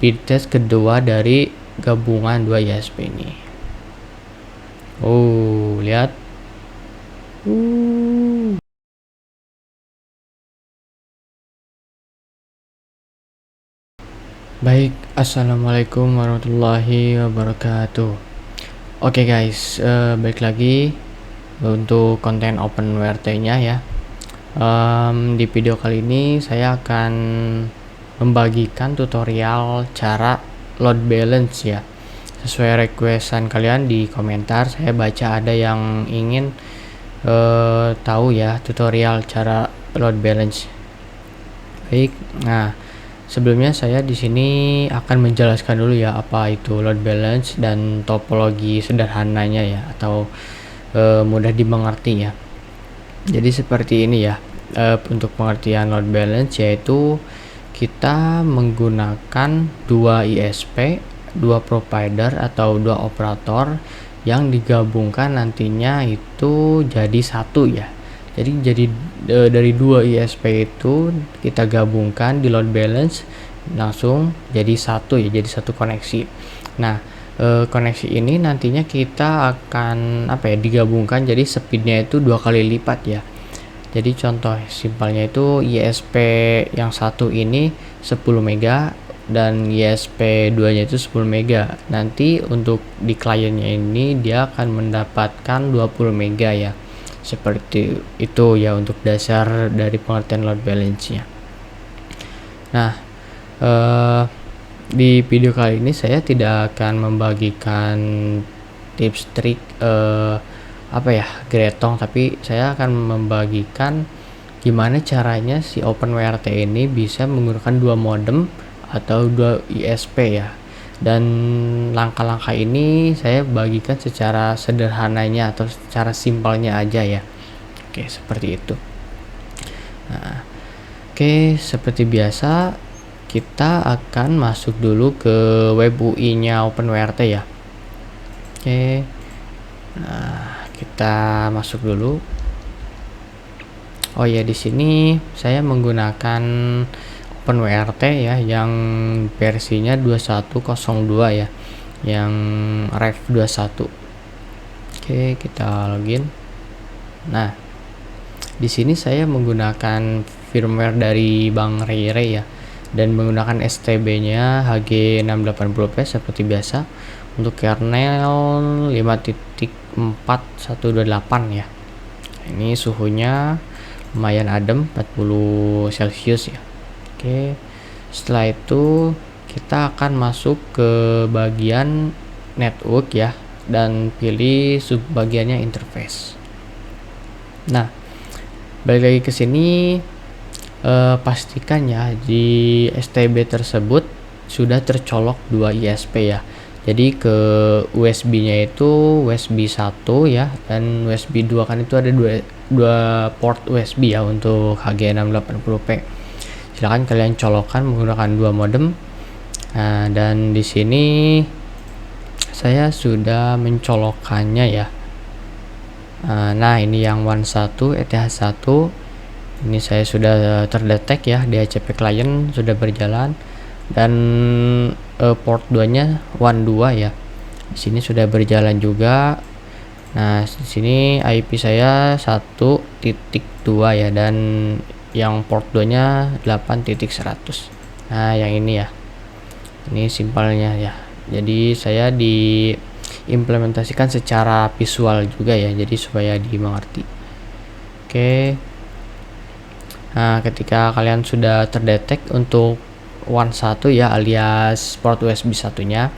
speed test kedua dari gabungan 2 ISP ini. Oh, lihat. Baik, assalamualaikum warahmatullahi wabarakatuh. Oke guys, balik lagi untuk konten OpenWrt nya ya. Di video kali ini saya akan membagikan tutorial cara load balance ya. Sesuai requestan kalian di komentar, saya baca ada yang ingin tahu ya tutorial cara load balance. Baik, nah sebelumnya saya di sini akan menjelaskan dulu ya apa itu load balance dan topologi sederhananya ya, atau mudah dimengerti ya. Jadi seperti ini ya, untuk pengertian load balance yaitu kita menggunakan 2 ISP, 2 provider atau 2 operator yang digabungkan nantinya itu jadi satu ya. Jadi dari 2 ISP itu kita gabungkan di load balance langsung jadi satu ya, jadi satu koneksi. Nah, koneksi ini nantinya kita akan digabungkan jadi speednya itu 2 kali lipat ya. Jadi contoh simpelnya itu ISP yang satu ini 10 mega dan ISP 2 nya itu 10 mega. Nanti untuk di kliennya ini dia akan mendapatkan 20 mega ya. Seperti itu ya untuk dasar dari pengertian load balance-nya. Nah, di video kali ini saya tidak akan membagikan tips trik gretong, tapi saya akan membagikan gimana caranya si OpenWrt ini bisa menggunakan 2 modem atau 2 ISP ya. Dan langkah-langkah ini saya bagikan secara sederhananya atau secara simpelnya aja ya. Oke, seperti itu. Nah, oke, seperti biasa kita akan masuk dulu ke web UI-nya OpenWrt ya. Oke. Nah, kita masuk dulu. Oh ya, di sini saya menggunakan OpenWrt ya yang versinya 2102 ya, yang ref 21. Oke, kita login. Nah, di sini saya menggunakan firmware dari Bang Ray ya, dan menggunakan STB-nya HG680P seperti biasa. Untuk kernel 5.4128 ya. Ini suhunya lumayan adem, 40 celcius ya. Oke, setelah itu kita akan masuk ke bagian network ya, dan pilih subbagiannya interface. Nah, balik lagi ke sini, pastikan ya di STB tersebut sudah tercolok 2 ISP ya. Jadi ke USB-nya itu USB 1 ya, dan USB 2 kan itu ada dua port USB ya untuk HG680P. Silahkan kalian colokkan menggunakan 2 modem. Nah, dan di sini saya sudah mencolokkannya ya. Nah, ini yang WAN 1 ETH1. Ini saya sudah terdetek ya, DHCP client sudah berjalan, dan port 2 nya WAN 2 ya. Di sini sudah berjalan juga. Nah, di sini IP saya 1.2 ya, dan yang port 2 nya 8.100. Nah, yang ini ya. Ini simpelnya ya. Jadi saya diimplementasikan secara visual juga ya, jadi supaya dimengerti. Oke. Nah, ketika kalian sudah terdetek untuk WAN 1 ya, alias port USB 1-nya,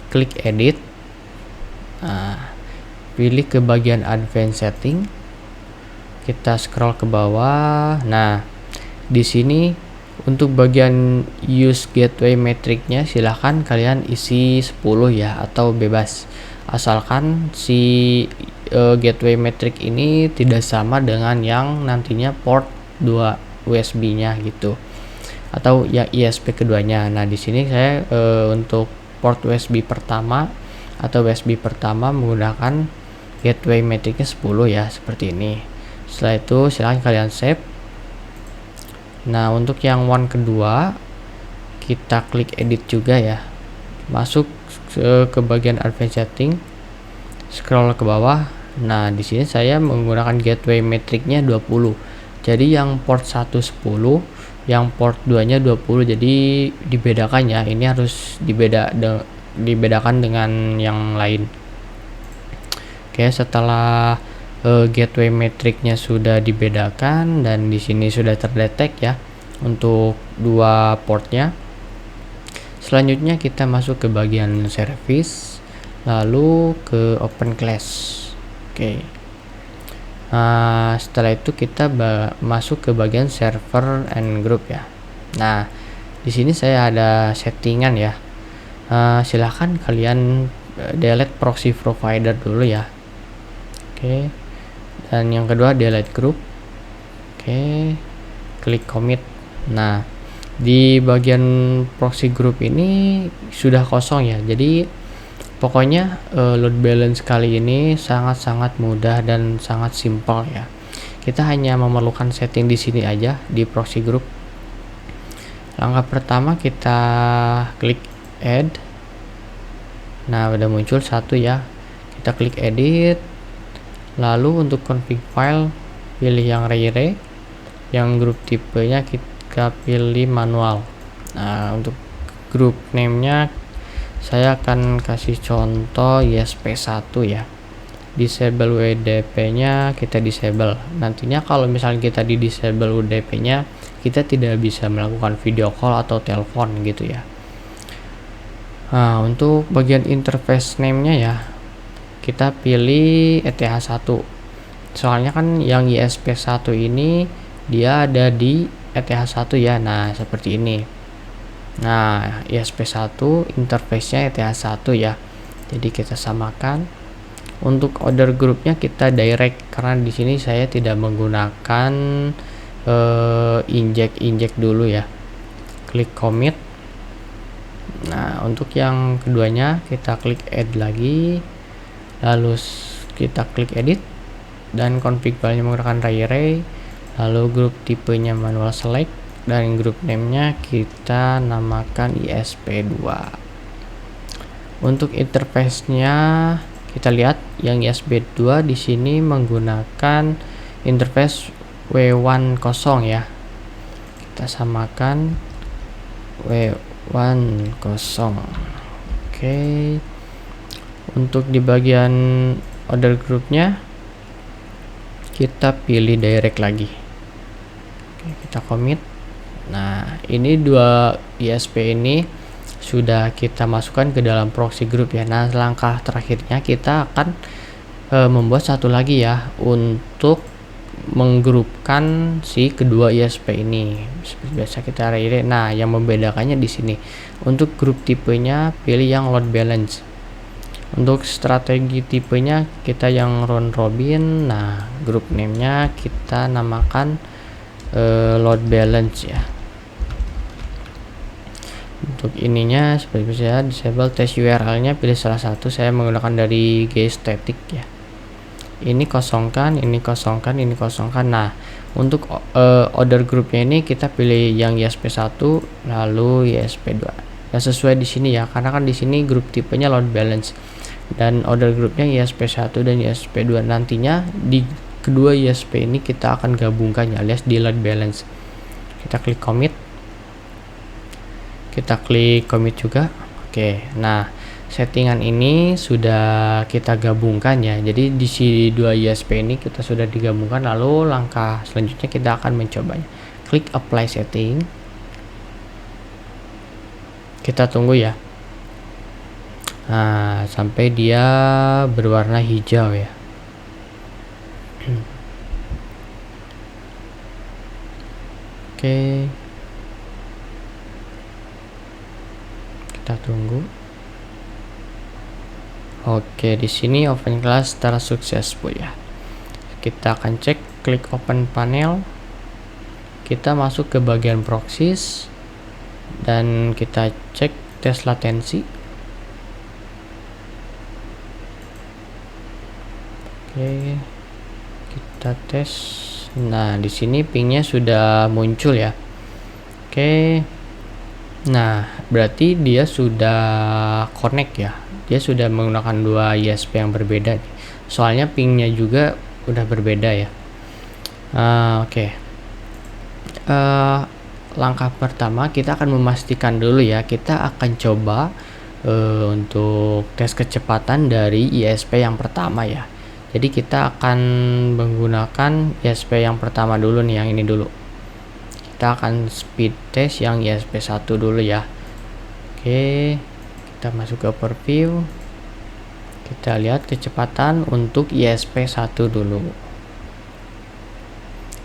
klik edit. Nah, pilih ke bagian advanced setting. Kita scroll ke bawah. Nah, di sini untuk bagian use gateway metric-nya silahkan kalian isi 10 ya, atau bebas. Asalkan si gateway metric ini tidak sama dengan yang nantinya port 2 USB-nya gitu, atau ya ISP keduanya. Nah, di sini saya untuk port USB pertama atau USB pertama menggunakan gateway metricnya 10 ya, seperti ini. Setelah itu silahkan kalian save. Nah, untuk yang WAN kedua kita klik edit juga ya, masuk ke bagian advanced setting, scroll ke bawah. Nah, di sini saya menggunakan gateway metricnya 20. Jadi yang port 1 10, yang port 2-nya 20. Jadi dibedakan ya. Ini harus dibedakan dengan yang lain. Oke, setelah gateway metricnya sudah dibedakan dan di sini sudah terdetek ya untuk dua portnya. Selanjutnya kita masuk ke bagian service, lalu ke open class. Oke. Nah, setelah itu kita masuk ke bagian server and group ya. Nah, di sini saya ada settingan ya. Silahkan kalian delete proxy provider dulu ya. Oke. Dan yang kedua delete group. Oke. Klik commit. Nah, di bagian proxy group ini sudah kosong ya. Jadi pokoknya load balance kali ini sangat-sangat mudah dan sangat simpel ya. Kita hanya memerlukan setting di sini aja di proxy group. Langkah pertama kita klik add. Nah, udah muncul satu ya. Kita klik edit. Lalu untuk config file pilih yang Rayre. Yang grup tipenya kita pilih manual. Nah, untuk grup name-nya saya akan kasih contoh ISP1 ya. Disable UDP-nya kita disable. Nantinya kalau misalnya kita di disable UDP-nya, kita tidak bisa melakukan video call atau telepon gitu ya. Nah, untuk bagian interface name-nya ya, kita pilih ETH1. Soalnya kan yang ISP1 ini dia ada di ETH1 ya. Nah, seperti ini. Nah, ISP1 interface-nya ETH1 ya. Jadi kita samakan. Untuk order groupnya kita direct karena di sini saya tidak menggunakan inject dulu ya. Klik commit. Nah, untuk yang keduanya kita klik add lagi. Lalu kita klik edit dan config file-nya menggunakan Rayre. Lalu grup tipenya manual select dan grup name-nya kita namakan ISP2. Untuk interface-nya kita lihat yang ISP2 di sini menggunakan interface W10 ya. Kita samakan W10. Oke. Untuk di bagian order groupnya kita pilih direct lagi. Oke, kita commit. Nah, ini dua ISP ini sudah kita masukkan ke dalam proxy group ya. Nah, langkah terakhirnya kita akan membuat satu lagi ya untuk menggrupkan si kedua ISP ini. Seperti biasa kita Rayre. Nah, yang membedakannya di sini. Untuk grup tipenya pilih yang load balance. Untuk strategi tipenya kita yang round robin. Nah, grup name-nya kita namakan load balance ya. Untuk ininya seperti biasa disable test URL-nya pilih salah satu. Saya menggunakan dari gstatic ya. Ini kosongkan, ini kosongkan, ini kosongkan. Nah, untuk order groupnya ini kita pilih yang ISP1 lalu ISP2. Ya, sesuai di sini ya, karena kan di sini grup tipenya load balance dan order groupnya ISP1 dan ISP2. Nantinya di kedua ISP ini kita akan gabungkan ya, alias di load balance. Kita klik commit. Kita klik commit juga. Oke, nah settingan ini sudah kita gabungkan ya. Jadi di si dua ISP ini kita sudah digabungkan. Lalu langkah selanjutnya kita akan mencobanya. Klik apply setting. Kita tunggu ya. Nah, sampai dia berwarna hijau ya. Oke. Kita tunggu. Oke, di sini open class secara successful ya. Kita akan cek, klik open panel. Kita masuk ke bagian proxies dan kita cek tes latensi. Oke, kita tes. Nah, di sini pingnya sudah muncul ya. Oke. Nah, berarti dia sudah connect ya. Dia sudah menggunakan dua ISP yang berbeda nih. Soalnya pingnya juga udah berbeda ya. Oke. Langkah pertama kita akan memastikan dulu ya. Kita akan coba untuk tes kecepatan dari ISP yang pertama ya. Jadi kita akan menggunakan ISP yang pertama dulu nih, yang ini dulu. Kita akan speed test yang ISP 1 dulu ya. Oke, kita masuk ke overview. Kita lihat kecepatan untuk ISP 1 dulu.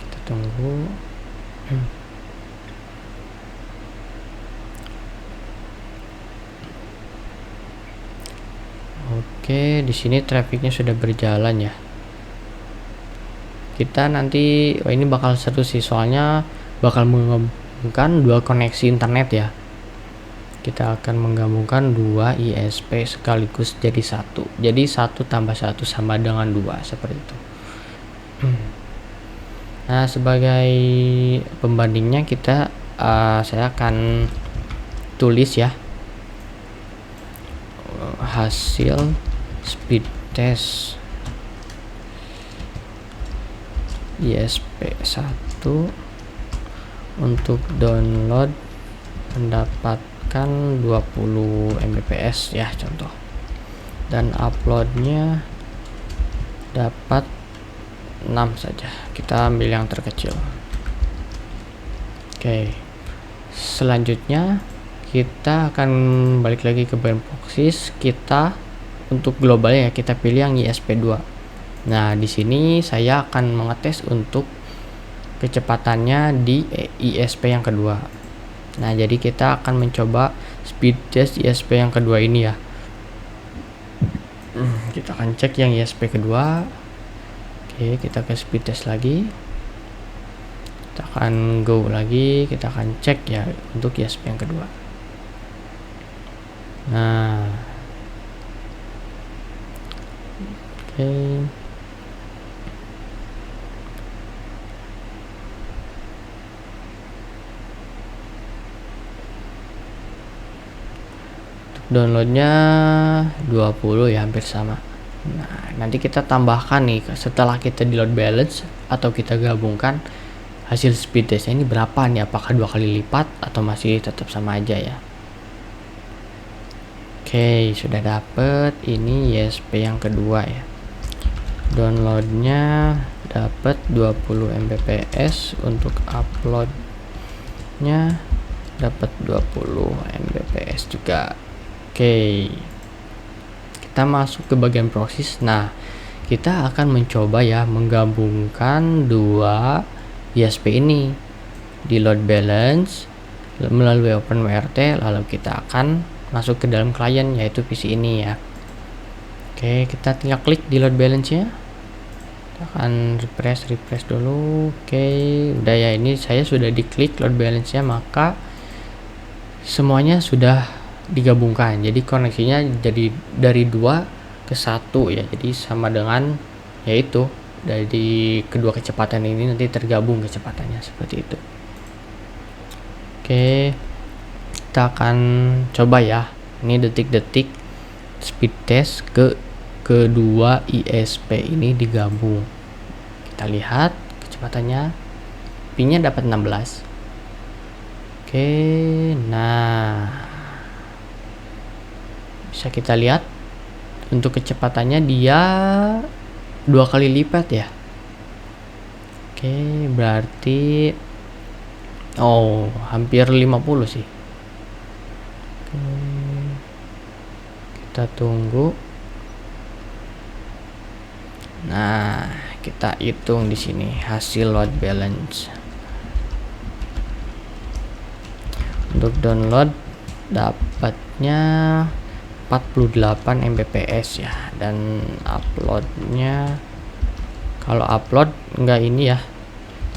Kita tunggu. Oke, di sini trafficnya sudah berjalan ya. Kita nanti, ini bakal seru sih, soalnya bakal menggabungkan dua koneksi internet ya. Kita akan menggabungkan dua ISP sekaligus jadi satu. Jadi 1 tambah 1 sama dengan 2, seperti itu. Nah, sebagai pembandingnya saya akan tulis ya hasil speed test ISP 1 untuk download mendapatkan 20 Mbps ya, contoh, dan uploadnya dapat 6 saja. Kita ambil yang terkecil. Oke, selanjutnya kita akan balik lagi ke Bmproxys. Kita untuk globalnya ya, kita pilih yang ISP2. Nah, di sini saya akan mengetes untuk kecepatannya di ISP yang kedua. Nah, jadi kita akan mencoba speed test ISP yang kedua ini ya. Kita akan cek yang ISP kedua. Oke, kita ke speed test lagi. Kita akan go lagi, kita akan cek ya untuk ISP yang kedua. Nah, oke. Downloadnya 20 ya, hampir sama. Nah, nanti kita tambahkan nih setelah kita di load balance atau kita gabungkan hasil speed testnya ini berapa nih, apakah 2 kali lipat atau masih tetap sama aja ya. Oke, sudah dapet ini ISP yang kedua ya. Downloadnya dapat 20 Mbps, untuk uploadnya dapat 20 Mbps juga. Oke, kita masuk ke bagian proses. Nah, kita akan mencoba ya menggabungkan dua ISP ini di load balance melalui OpenWRT, lalu kita akan masuk ke dalam klien yaitu PC ini ya. Oke, kita tinggal klik di load balance nya. Kita akan refresh dulu. Oke, udah ya, ini saya sudah diklik load balance nya, maka semuanya sudah digabungkan. Jadi koneksinya jadi dari 2 ke 1 ya. Jadi sama dengan yaitu dari kedua kecepatan ini nanti tergabung kecepatannya seperti itu. Oke, kita akan coba ya. Ini detik-detik speed test ke kedua ISP ini digabung. Kita lihat kecepatannya, pingnya dapat 16. Oke, nah bisa kita lihat untuk kecepatannya dia 2 kali lipat ya. Oke, berarti hampir 50 sih. Oke, kita tunggu. Nah, kita hitung di sini hasil load balance. Untuk download dapatnya 48 Mbps ya, dan uploadnya, kalau upload enggak ini ya,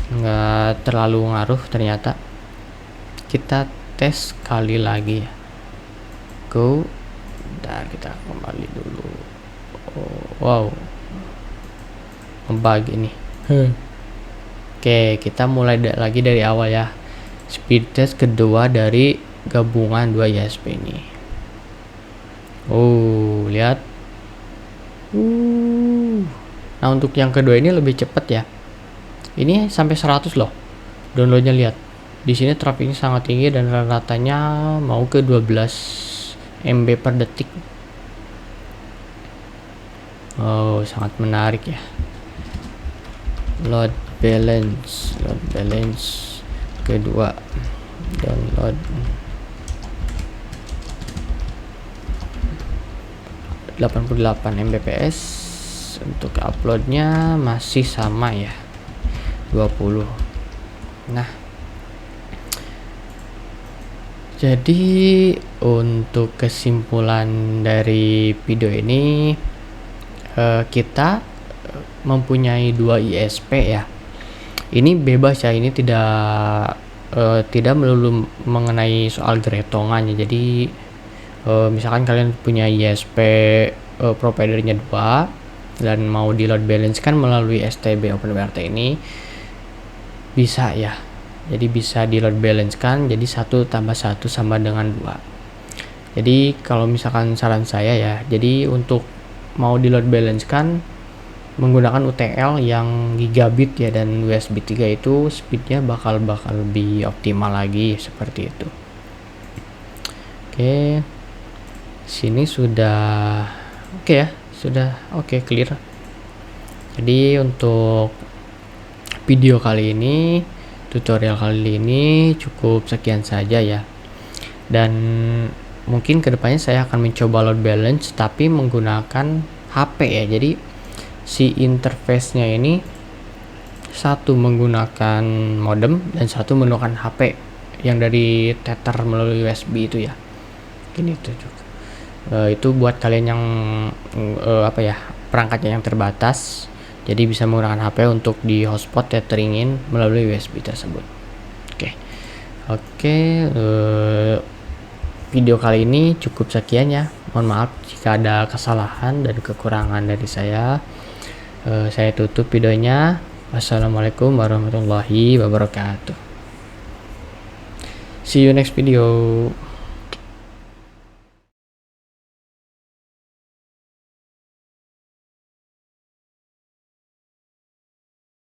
enggak terlalu ngaruh ternyata. Kita tes sekali lagi ya, go, dan kita kembali dulu. Wow, ngebug ini. Oke, kita mulai lagi dari awal ya. Speed test kedua dari gabungan dua ISP ini. Oh, lihat. Nah, untuk yang kedua ini lebih cepat ya. Ini sampai 100 loh downloadnya, lihat. Di sini trafiknya sangat tinggi dan rata-ratanya mau ke 12 MB per detik. Oh, sangat menarik ya. Load balance kedua, download 88 Mbps. Untuk uploadnya masih sama ya, 20. Nah, jadi untuk kesimpulan dari video ini, kita mempunyai dua ISP ya. Ini bebas ya, ini tidak melulu mengenai soal geretongan ya. Jadi misalkan kalian punya ISP providernya 2 dan mau di load balance kan melalui STB OpenWRT ini, bisa ya. Jadi bisa di load balance kan, jadi 1 tambah 1 sama dengan 2. Jadi kalau misalkan saran saya ya, jadi untuk mau di load balance kan menggunakan UTL yang gigabit ya, dan USB 3 itu speednya bakal lebih optimal lagi seperti itu. Oke, sini sudah oke ya, sudah oke, clear. Jadi untuk video kali ini, tutorial kali ini cukup sekian saja ya. Dan mungkin kedepannya saya akan mencoba load balance tapi menggunakan HP ya. Jadi si interface-nya ini satu menggunakan modem dan satu menggunakan HP yang dari tether melalui USB itu ya. Gini itu juga. Itu buat kalian yang perangkatnya yang terbatas. Jadi bisa menggunakan HP untuk di hotspot tetheringin melalui USB tersebut. Oke, video kali ini cukup sekian ya. Mohon maaf jika ada kesalahan dan kekurangan dari saya. Saya tutup videonya. Wassalamualaikum warahmatullahi wabarakatuh. See you next video.